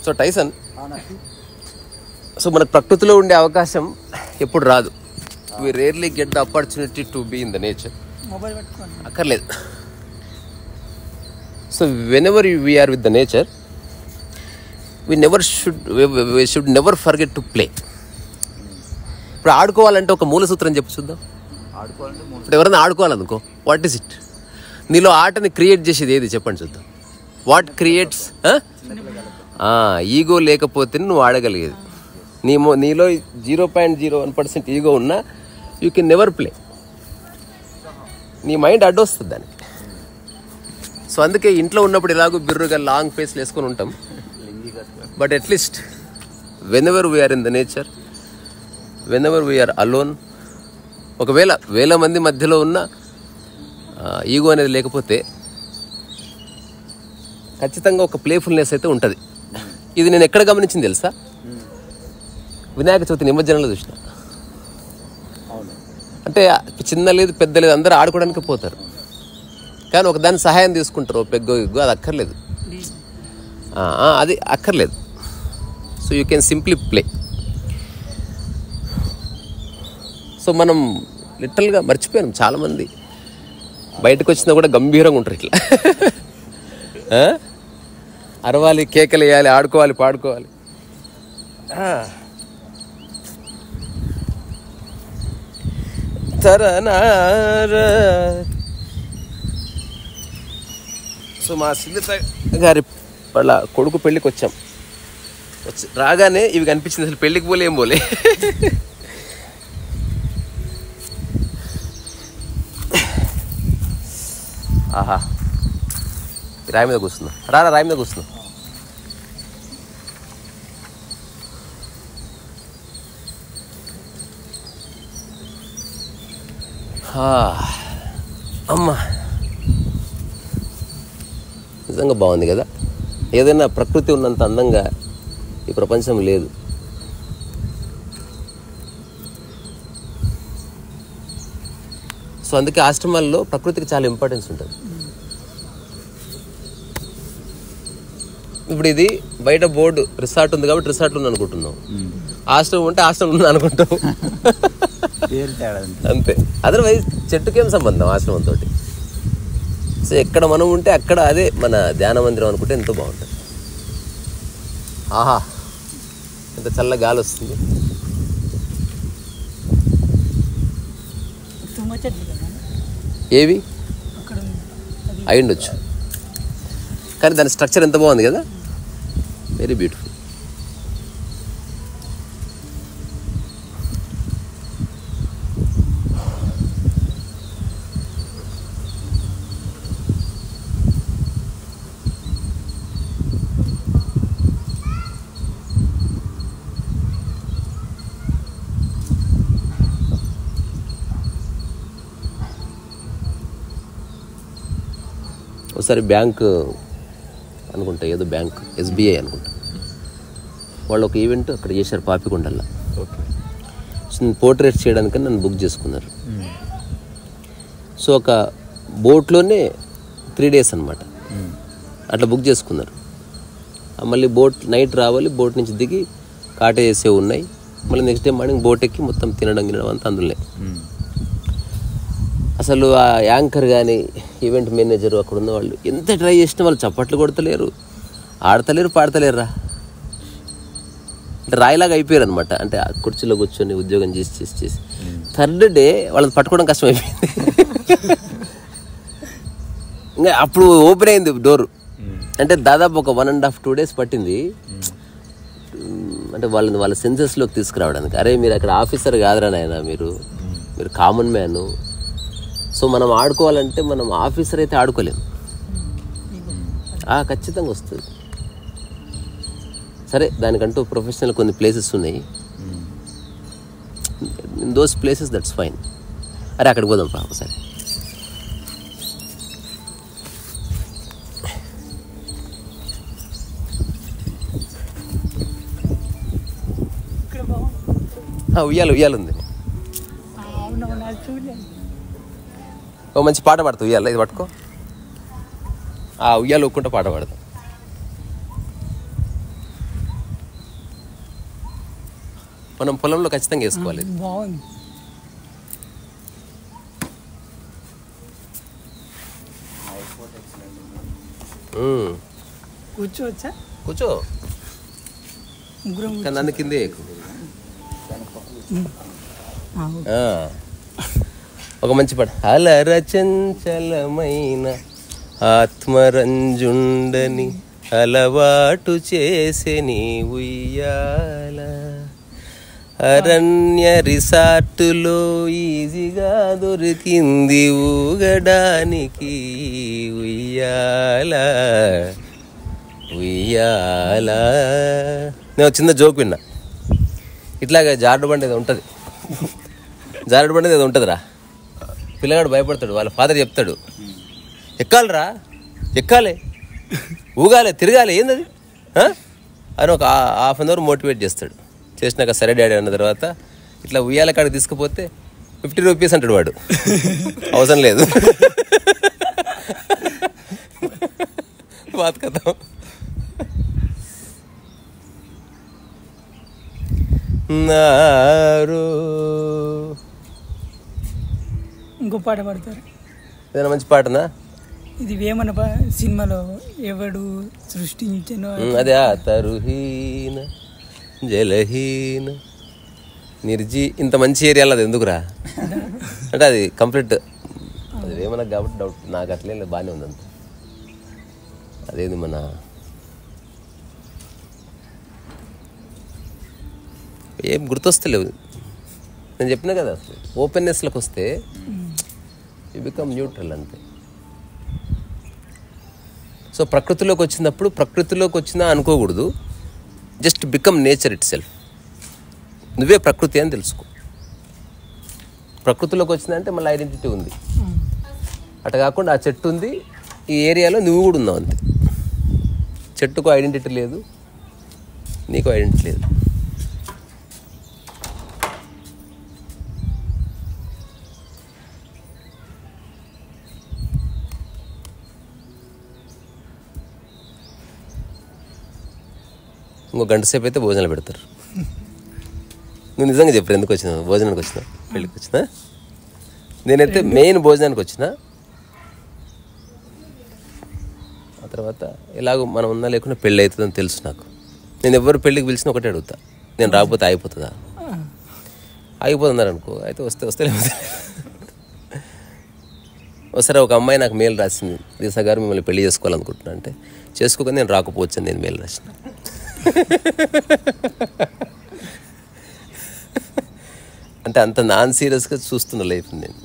So Tyson, so మనకు ప్రకృతిలో ఉండే అవకాశం ఎప్పుడు రాదు. We rarely get the opportunity to be in the nature. అక్కర్లేదు. So whenever we are with the nature, we should never forget to play. ఇప్పుడు ఆడుకోవాలంటే ఒక మూల సూత్రం చెప్పి చూద్దాం. ఇప్పుడు ఎవరైనా ఆడుకోవాలనుకో, వాట్ ఈస్ ఇట్? నీలో ఆటని క్రియేట్ చేసేది ఏది చెప్పండి చూద్దాం. What creates? ఈగో లేకపోతే నువ్వు ఆడగలిగేది. నీలో 0.01% ఈగో ఉన్నా యూ కెన్ నెవర్ ప్లే. నీ మైండ్ అడ్డొస్తుంది దానికి. సో అందుకే ఇంట్లో ఉన్నప్పుడు ఎలాగో బిర్రుగా లాంగ్ ఫేస్లు వేసుకొని ఉంటాం. But at least whenever we are in the nature, whenever we are alone, ఒకవేళ 1000 మంది మధ్యలో ఉన్న ఈగో అనేది లేకపోతే ఖచ్చితంగా ఒక ప్లేఫుల్నెస్ అయితే ఉంటుంది. ఇది నేను ఎక్కడ గమనించింది తెలుసా? వినాయక చవితి నిమజ్జనంలో చూసిన. అంటే చిన్న లేదు పెద్ద లేదు, అందరూ ఆడుకోవడానికి పోతారు. కానీ ఒక దాని సహాయం తీసుకుంటారు, పెగ్గో ఇగ్గో, అది అక్కర్లేదు. అది అక్కర్లేదు. So you can simply play. So మనం లిటరల్గా మర్చిపోయాం. చాలామంది బయటకు వచ్చినా కూడా గంభీరంగా ఉంటారు. ఇట్లా అరవాలి, కేకలు వేయాలి, ఆడుకోవాలి, పాడుకోవాలి. సో మా సిద్ధిత గారి వాళ్ళ కొడుకు పెళ్ళికి వచ్చాం. రాగానే ఇవి కనిపించింది. అసలు పెళ్ళికి పోలే ఏం పోలే. ఆహా, రాయి మీద కూర్చున్నాం. రాయి మీద కూర్చున్నాం. అమ్మా, నిజంగా బాగుంది కదా. ఏదైనా ప్రకృతి ఉన్నంత అందంగా ఈ ప్రపంచం లేదు. సో అందుకే ఆశ్రమాల్లో ప్రకృతికి చాలా ఇంపార్టెన్స్ ఉంటుంది. ఇప్పుడు ఇది బయట బోర్డు రిసార్ట్ ఉంది కాబట్టి రిసార్ట్ ఉంది అనుకుంటున్నాం. ఆశ్రమం ఉంటే ఆశ్రమం ఉంది అనుకుంటాం. అంతే. అదర్వైజ్ చెట్టుకేం సంబంధం ఆశ్రమంతో. సో ఎక్కడ మనం ఉంటే అక్కడ అదే మన ధ్యాన మందిరం అనుకుంటే ఎంతో బాగుంటుంది. ఆహా, ఎంత చల్ల గాలి వస్తుంది. ఏవి అయ్యుండొచ్చు, కానీ దాని స్ట్రక్చర్ ఎంత బాగుంది కదా. Very beautiful. ఒకసారి బ్యాంక్ అనుకుంటా, ఏదో బ్యాంక్ SBI అనుకుంటా, వాళ్ళు ఒక ఈవెంట్ అక్కడ చేశారు పాపికొండల్లో. పోర్ట్రేట్స్ చేయడానికి నన్ను బుక్ చేసుకున్నారు. సో ఒక బోట్లోనే 3 days అనమాట అట్లా బుక్ చేసుకున్నారు. మళ్ళీ బోట్ నైట్ రావాలి, బోట్ నుంచి దిగి కాటేజ్ చేసే ఉన్నాయి, మళ్ళీ నెక్స్ట్ డే మార్నింగ్ బోట్ ఎక్కి మొత్తం తినడం అంతా అందులో. అసలు ఆ యాంకర్ కానీ ఈవెంట్ మేనేజర్ అక్కడ ఉన్న వాళ్ళు ఎంత ట్రై చేసినా వాళ్ళు చప్పట్లు కొడతలేరు, ఆడతలేరు, పాడతలేరురా. అంటే రాయిలాగా అయిపోయారు అనమాట. అంటే ఆ కుర్చీలో కూర్చొని ఉద్యోగం చేసి థర్డ్ డే వాళ్ళని పట్టుకోవడం కష్టమైపోయింది. ఇంకా అప్పుడు ఓపెన్ అయింది డోరు. అంటే దాదాపు ఒక 1.5-2 days పట్టింది. అంటే వాళ్ళ సెన్సెస్లోకి తీసుకురావడానికి. అరే మీరు అక్కడ ఆఫీసర్ కాదురా నాయన, మీరు కామన్ మ్యాను. సో మనం ఆడుకోవాలంటే మనం ఆఫీసర్ అయితే ఆడుకోలేము. ఖచ్చితంగా వస్తుంది. సరే, దానికంటూ ప్రొఫెషనల్ కొన్ని ప్లేసెస్ ఉన్నాయి. In those places that's fine. అరే అక్కడికి పోదాం పా ఒకసారి. ఉయ్యాలు ఉంది. ఓ మంచి పాట పాడుతావు ఉయ్యాల, ఇది పట్టుకో. ఆ ఉయ్యాలు ఊక్కుంటా పాట పాడతాం. మనం పొలంలో ఖచ్చితంగా వేసుకోవాలి. బాగుంది. కూర్చోవచ్చా? కూర్చో, కానీ నన్ను కిందే ఎక్కువ. ఒక మంచి పాట. అలరచంచలమైన ఆత్మరంజుండని అలవాటు చేసే నీ ఉయ్యాల, అరణ్య రిసార్టులో ఈజీగా దొరికింది ఊగడానికి ఉయ్యాల ఉయ్యాల. నేను చిన్న జోక్ విన్నా, ఇట్లాగా జారుడు బండి ఏదో ఉంటుంది, జారుడు బండి ఏదో ఉంటుందిరా. పిల్లగాడు భయపడతాడు, వాళ్ళ ఫాదర్ చెప్తాడు ఎక్కాలిరా, ఎక్కాలి, ఊగాలి, తిరగాలి, ఏందది అని ఒక హాఫ్ అన్ అవర్ మోటివేట్ చేస్తాడు. చేసినాక సరే డాడీ అన్న తర్వాత ఇట్లా ఉయ్యాల కాడికి తీసుకుపోతే 50 రూపీస్ అంటాడు వాడు. అవసరం లేదు, బాత్ కదా. ఇంకో పాట పాడతారు, ఏదైనా మంచి పాటనా? ఇది వేమన సినిమాలో ఎవడు సృష్టించను అదే. తరుహీన జలహీన ఇంత మంచి ఏరియాలో అది ఎందుకురా అంటే అది కంప్లీట్ అది వేమన కాబట్టి డౌట్ నాకు. అట్లే బాగానే ఉంది అంత. అదేది మన ఏం గుర్తొస్తలేవు. నేను చెప్పినా కదా, అసలు ఓపెన్నెస్లోకి వస్తే యూ బికమ్ న్యూట్రల్ అంతే. సో ప్రకృతిలోకి వచ్చినప్పుడు ప్రకృతిలోకి వచ్చినా అనుకోకూడదు, just become nature it self. నువ్వే ప్రకృతి అని తెలుసుకో. ప్రకృతిలోకి వచ్చిందంటే మళ్ళీ ఐడెంటిటీ ఉంది. అట్లా కాకుండా ఆ చెట్టు ఉంది, ఈ ఏరియాలో నువ్వు కూడా ఉన్నావు అంతే. చెట్టుకు ఐడెంటిటీ లేదు, నీకు ఐడెంటిటీ లేదు. ఇంకో గంట సేపు అయితే భోజనాలు పెడతారు. నువ్వు నిజంగా చెప్పరు ఎందుకు వచ్చినావు? భోజనానికి వచ్చినా, పెళ్ళికి వచ్చినా? నేనైతే మెయిన్ భోజనానికి వచ్చిన. ఆ తర్వాత ఎలాగో మనం ఉన్నా లేకుండా పెళ్ళి అవుతుందని తెలుసు నాకు. నేను ఎవరు పెళ్ళికి పిలిచినా ఒకటే అడుగుతా, నేను రాకపోతే ఆగిపోతుందా? ఆగిపోతున్నారు అనుకో, అయితే వస్తే లేకపోతే. ఒకసారి ఒక అమ్మాయి నాకు మెయిల్ రాసింది, దీసా గారు మిమ్మల్ని పెళ్లి చేసుకోవాలనుకుంటున్నా అంటే, చేసుకోక నేను రాకపోవచ్చు అని నేను మెయిల్ రాసిన. అంటే అంత నాన్ సీరియస్గా చూస్తున్న లైఫ్ నేను.